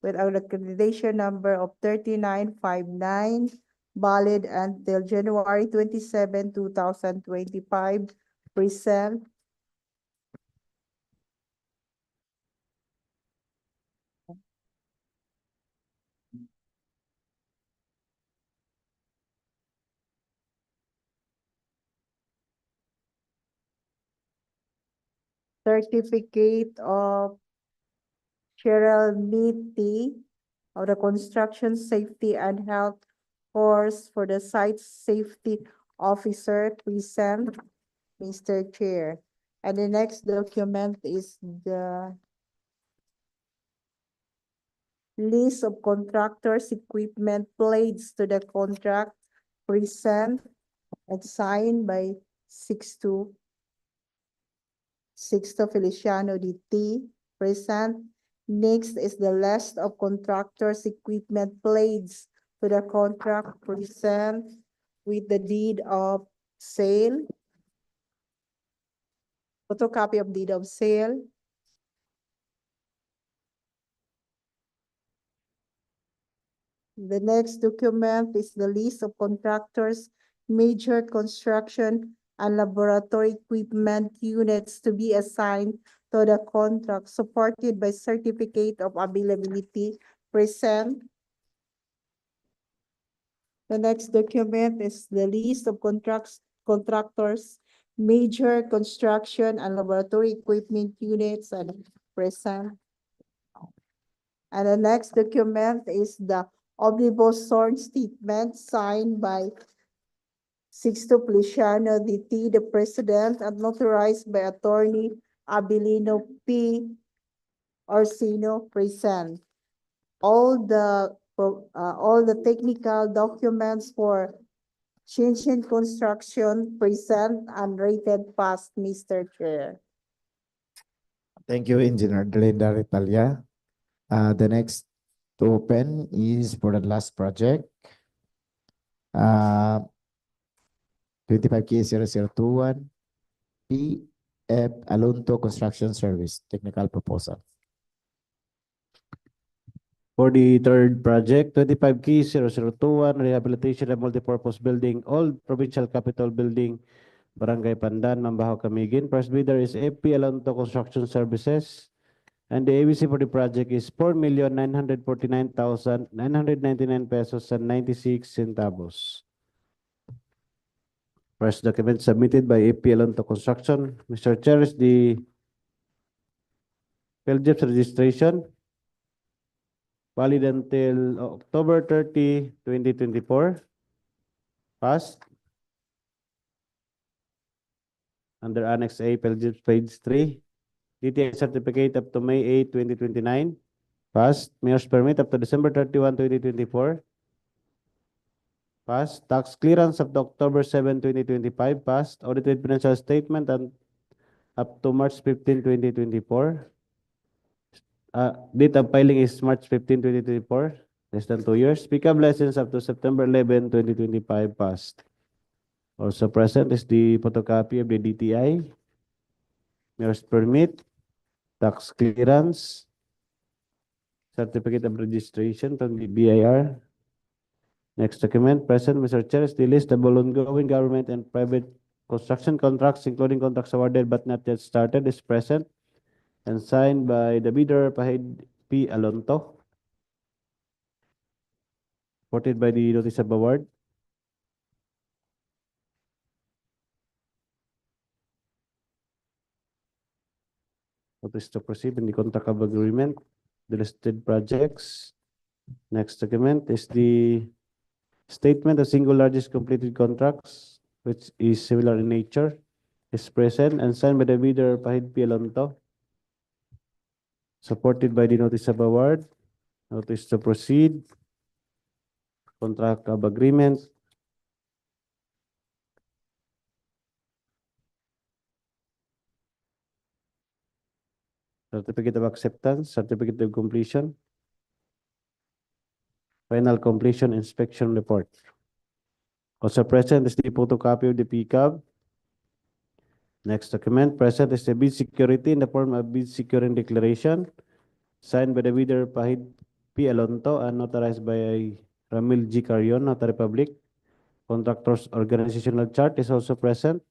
with an accreditation number of 3959, valid until January 27, 2025, present. Certificate of Cheryl Mitty of the Construction Safety and Health Course for the Site Safety Officer, present, Mr. Chair. And the next document is the list of contractors' equipment plates to the contract, present and signed by Sixto Feliciano DT, present. Next is the list of contractors' equipment plates to the contract, present with the deed of sale. Photocopy of deed of sale. The next document is the list of contractors' major construction and laboratory equipment units to be assigned to the contract supported by certificate of availability present. The next document is the list of contractors, major construction and laboratory equipment units and present. And the next document is the omnibus sworn statement signed by Sixto Feliciano DT, the president, and notarized by attorney Abilino P. Orsino present. All the technical documents for change in construction present and rated pass, Mr. Chair. Thank you, Engineer Glenda Retalia. The next to open is for the last project. 25K0021 PF Alonto Construction Service, technical proposal. For the third project, 25K0021 Rehabilitation and Multipurpose Building, Old Provincial Capitol Building, Barangay Pandan, Mambajao, Camiguin. First bidder is FP Alonto Construction Services. And the ABC for the project is 4,949,999 pesos and 96 centavos. First document submitted by FP Alonto Construction. Mr. Chair, is the PhilJEPS registration valid until October 30, 2024. Passed. Under Annex A, PhilJEPS page 3. DTI certificate up to May 8, 2029. Passed. Mayor's permit up to December 31, 2024. Passed. Tax clearance up to October 7, 2025. Passed. Audited financial statement and up to March 15, 2024. Date of filing is March 15, 2024. Less than 2 years. Pickup license up to September 11, 2025. Passed. Also present is the photocopy of the DTI. Mayor's permit. Tax clearance. Certificate of registration from the BIR. Next document, present, Mr. Chair, is the list of all ongoing government and private construction contracts, including contracts awarded but not yet started, is present and signed by the bidder, Pahid P. Alonto. Supported by the notice of award. Notice to proceed in the contract of agreement, the listed projects. Next document is the statement of single largest completed contracts, which is similar in nature, is present and signed by the bidder, Pahid P. Alonto. Supported by the notice of award, notice to proceed, contract of agreement, certificate of acceptance, certificate of completion, final completion inspection report. Also present is the photocopy of the PCAB. Next document, present is the bid security in the form of bid securing declaration, signed by the bidder, Pahid P. Alonto, and notarized by Ramil G. Carion, Notary Public. Contractors organizational chart is also present,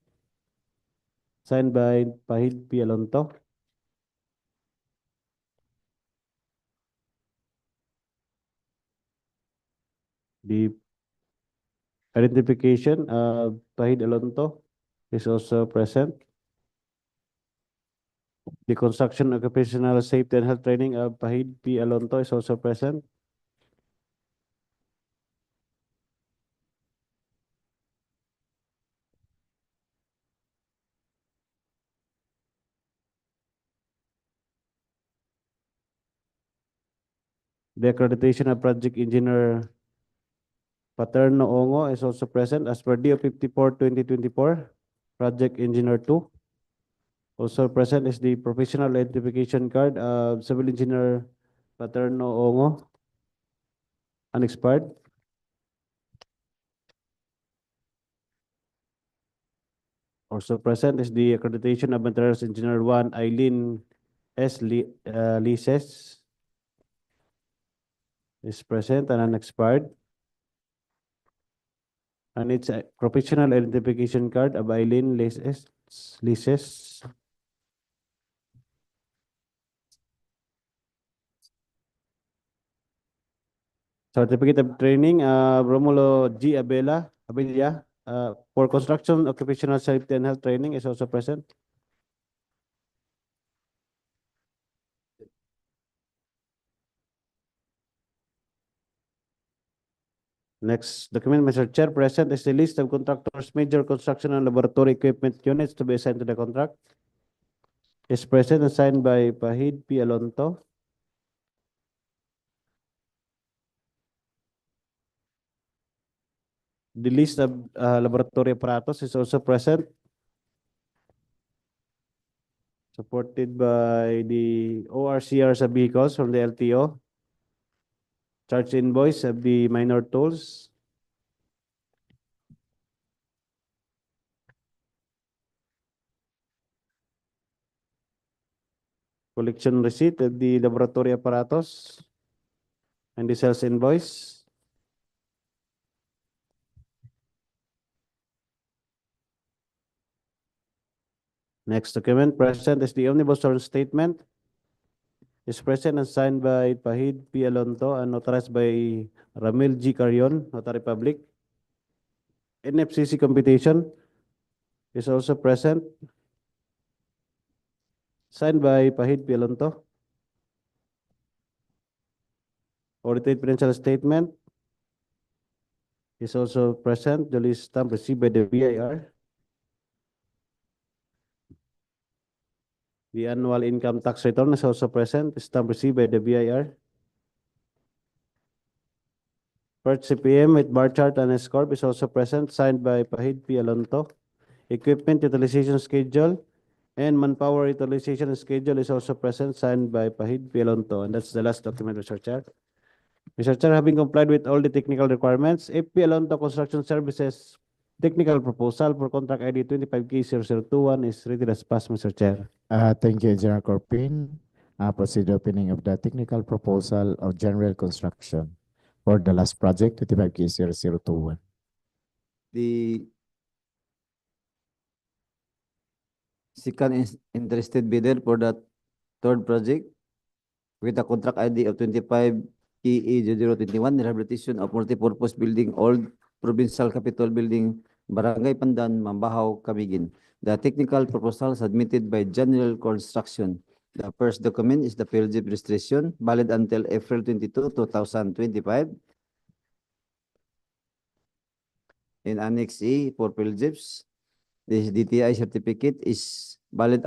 signed by Pahid P. Alonto. The identification of Pahid Alonto is also present. The construction occupational safety and health training of Pahid P. Alonto is also present. The accreditation of project engineer Paterno Ongo is also present as per DO 54/2024, project engineer 2. Also present is the professional identification card of civil engineer Paterno Ongo, unexpired. Also present is the accreditation of materials engineer 1, Eileen S. Lises, is present and unexpired. and its professional identification card of Eileen leases. Certificate of Training, Romulo G. Abella, for construction, occupational safety and health training is also present. Next document, Mr. Chair, present is the list of contractors, major construction and laboratory equipment units to be assigned to the contract. Is present and signed by Pahid P. Alonto. The list of laboratory apparatus is also present, supported by the ORCRs of vehicles from the LTO, charge invoice of the minor tools, collection receipt of the laboratory apparatus, and the sales invoice. Next document present is the omnibus return statement. Is present and signed by Pahid P. Alonto and notarized by Ramil G. Carion, Notary Public. NFCC computation is also present, signed by Pahid P. Alonto. Audited financial statement is also present, duly stamped received by the BIR. The annual income tax return is also present, stamped received by the BIR. First CPM with bar chart and S-corp is also present, signed by Pahid P. Alonto. Equipment utilization schedule and manpower utilization schedule is also present, signed by Pahid P. Alonto. And that's the last document, Mr. Chair. Mr. Chair, having complied with all the technical requirements, FP Alonto Construction Services technical proposal for contract ID 25K0021 is ready as passed, Mr. Chair. Thank you, Engineer Corpin. Proceed the opening of the technical proposal of general construction for the last project, 25K0021. The second interested bidder for the third project with a contract ID of 25EE0021, rehabilitation of multipurpose building, old Provincial Capitol Building, Barangay Pandan, Mambajao, Camiguin. The technical proposal submitted by General Construction. The first document is the PLG registration, valid until April 22, 2025. In Annex E for PLGIPS, the DTI certificate is valid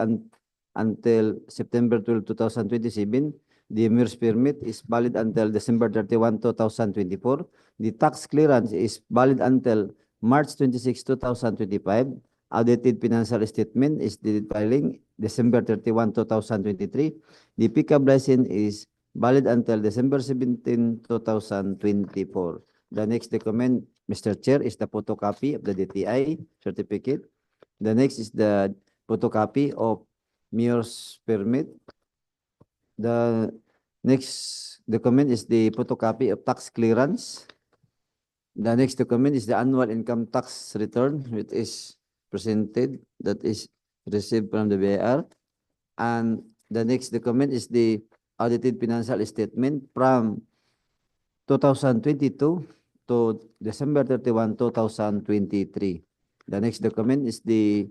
until September 12, 2027. The MERS permit is valid until December 31, 2024. The tax clearance is valid until March 26, 2025. Audited financial statement is dated filing December 31, 2023. The pickup license is valid until December 17, 2024. The next document, Mr. Chair, is the photocopy of the DTI certificate. The next is the photocopy of MERS permit. The next document is the photocopy of tax clearance. The next document is the annual income tax return, which is presented, that is received from the BIR. And the next document is the audited financial statement from 2022 to December 31, 2023. The next document is the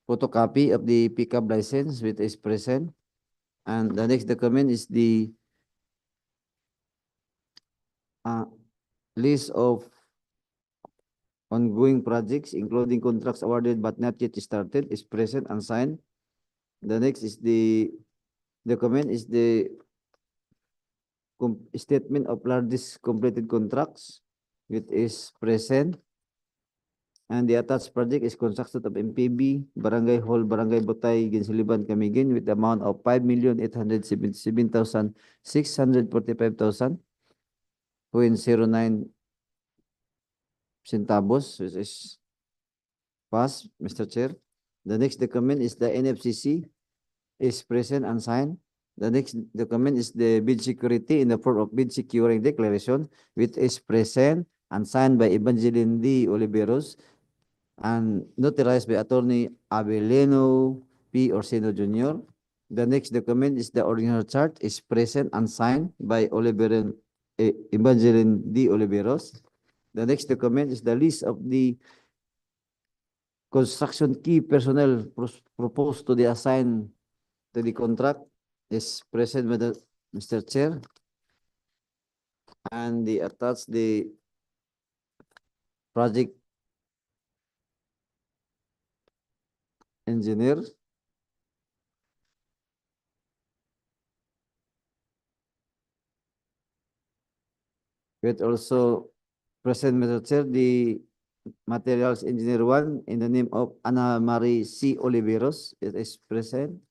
photocopy of the pickup license, which is present. And the next document is the list of ongoing projects, including contracts awarded but not yet started, is present and signed. The next is the document is the statement of largest completed contracts, which is present. And the attached project is constructed of MPB, Barangay Hall, Barangay Botay, Ginsiliban, Camiguin, with the amount of 5,877,645,009 centavos, which is passed, Mr. Chair. The next document is the NFCC, is present and signed. The next document is the bid security in the form of bid securing declaration, which is present and signed by Evangeline D. Oliveros and notarized by Attorney Abelino P. Orsino Jr. The next document is the original chart is present and signed by Evangeline D. Oliveros. The next document is the list of the construction key personnel proposed to the assigned to the contract is present by the Mr. Chair. And the attached the project engineer. With also present, Mr. Chair, the materials engineer one in the name of Ana Marie C. Oliveros. It is present.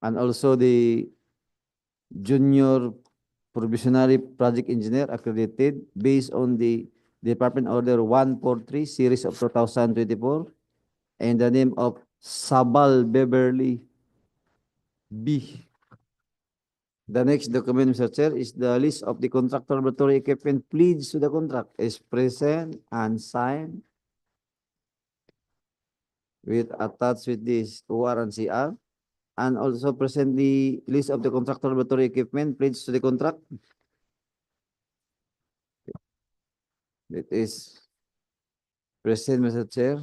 And also the junior provisionary project engineer accredited based on the Department Order 143 series of 2024 and the name of Sabal Beverly B. The next document, Mr. Chair, is the list of the contractor laboratory equipment pledged to the contract is present and signed with attached with this OR and CR. And also present the list of the contractor laboratory equipment pledged to the contract. It is present, Mr. Chair.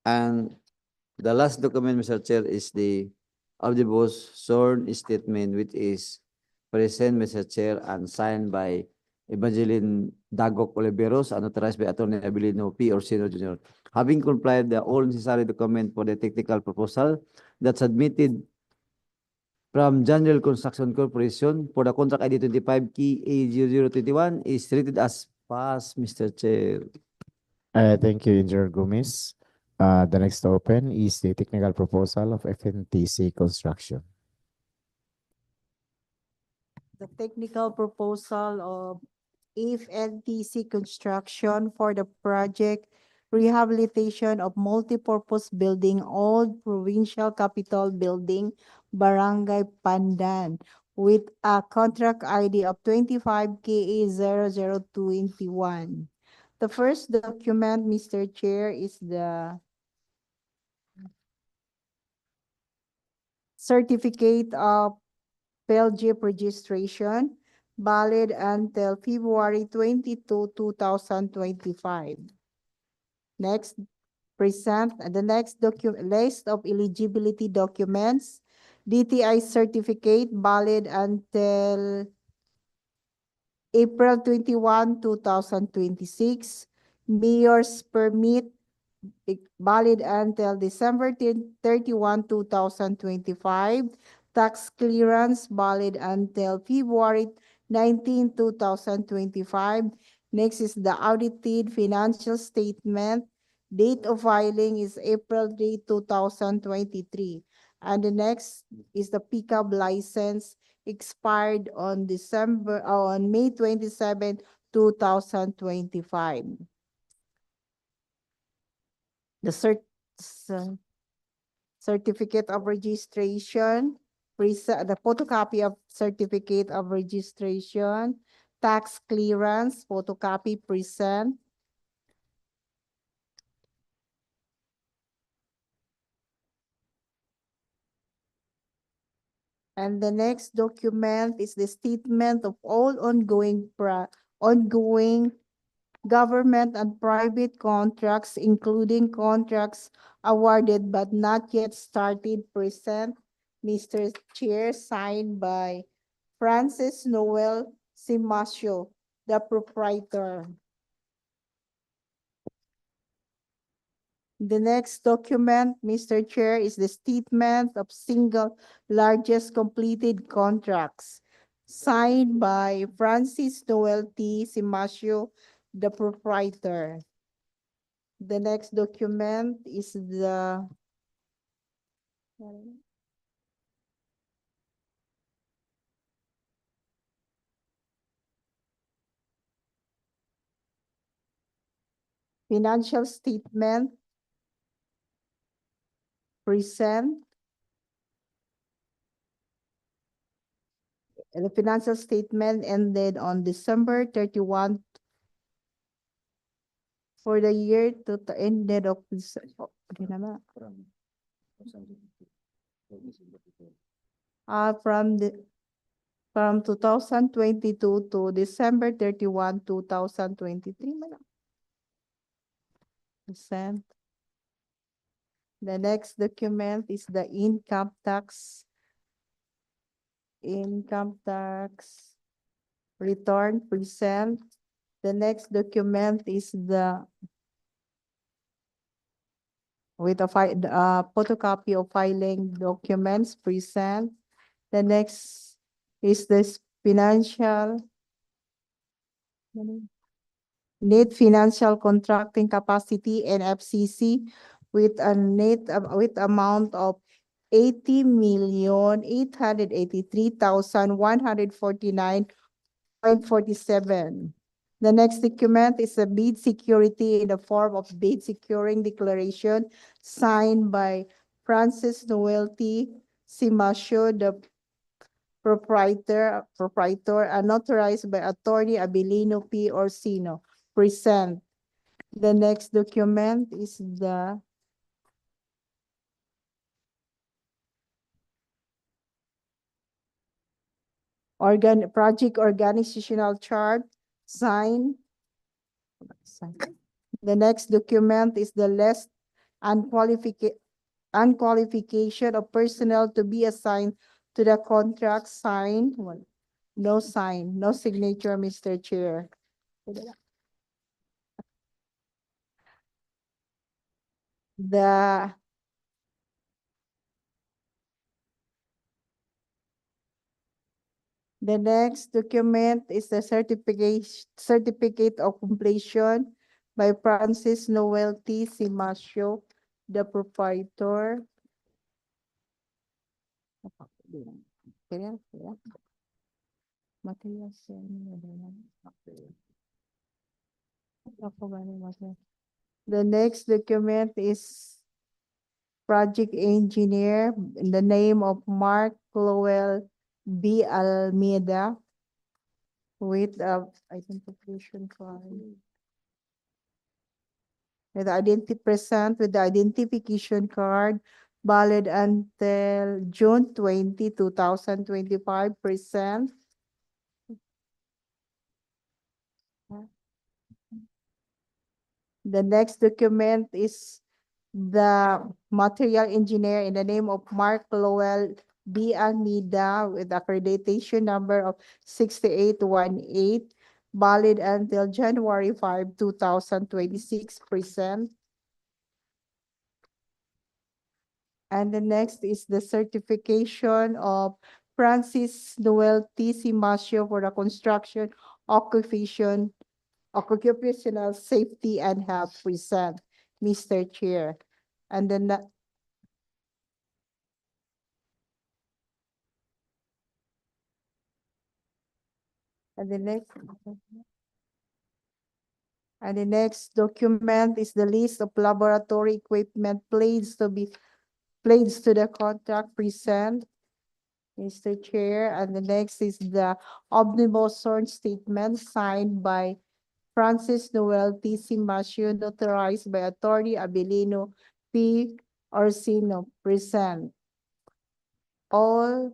And the last document, Mr. Chair, is the omnibus sworn statement, which is present, Mr. Chair, and signed by Evangeline Dagok Oliveros and authorized by Attorney Abilino P. Orsino Jr. Having complied the all necessary document for the technical proposal that submitted from General Construction Corporation for the contract ID 25 key A0021 is treated as passed, Mr. Chair. Thank you, Engineer Gomez. The next to open is the technical proposal of FNTC Construction. The technical proposal of FNTC Construction for the project rehabilitation of multipurpose building, old Provincial Capitol Building, Barangay Pandan, with a contract ID of 25 KA0021. The first document, Mr. Chair, is the certificate of PLGIP registration, valid until February 22, 2025. Next, present the next list of eligibility documents. DTI certificate, valid until April 21, 2026. Mayor's permit, valid until December 31, 2025. Tax clearance, valid until February 19, 2025. Next is the audited financial statement. Date of filing is April 3, 2023. And the next is the pickup license expired on May 27, 2025. The certificate of registration, the photocopy of certificate of registration, tax clearance, photocopy present. And the next document is the statement of all ongoing government and private contracts, including contracts awarded but not yet started, present, Mr. Chair, signed by Francis Noel Simasio, the proprietor. The next document, Mr. Chair, is the statement of single largest completed contracts, signed by Francis Noel T. Simasio, the proprietor. The next document is the financial statement present. And the financial statement ended on December 31 for the year to the ended of this. From 2022 to December 31, 2023. Percent. The next document is the income tax return present. The next document is the with a photocopy of filing documents present. The next is this financial net financial contracting capacity and FCC with a net with amount of 80,883,149.47. The next document is a bid security in the form of bid securing declaration signed by Francis Noelty Simasio, the proprietor, and authorized by Attorney Abilino P. Orsino. Present. The next document is the project organizational chart signed. The next document is the list and qualification of personnel to be assigned to the contract signed. No sign, no signature, Mr. Chair. The next document is the certificate of completion by Francis Noelty Simasio, the proprietor. The next document is project engineer in the name of Mark Lowell B. Almeida with identification card. With the identification card valid until June 20, 2025. Present. The next document is the material engineer in the name of Mark Lowell B. Almeida with accreditation number of 6818, valid until January 5, 2026. Present. And the next is the certification of Francis Noel T. Simasio for the construction occupational safety and health. Present, Mr. Chair. And then the next document is the list of laboratory equipment placed to the contract. Present, Mr. Chair. And the next is the omnibus sworn statement signed by Francis Noel T. Simasio, notarized by Attorney Abilino P. Orsino. Present. All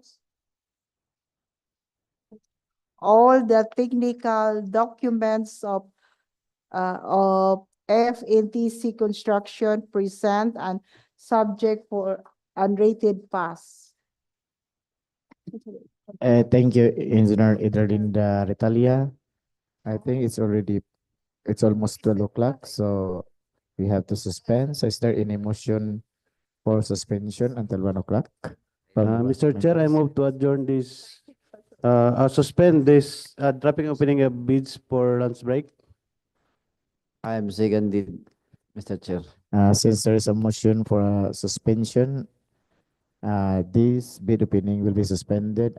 the technical documents of FNTC construction present and subject for unrated pass. Thank you, Engineer Idralinda Retalia. I think it's almost 12 o'clock, so we have to suspend. So is there any motion for suspension until 1 o'clock? Mr. Chair, I move to adjourn this, suspend this dropping opening of bids for lunch break. I am seconded, Mr. Chair. Since there is a motion for suspension, this bid opening will be suspended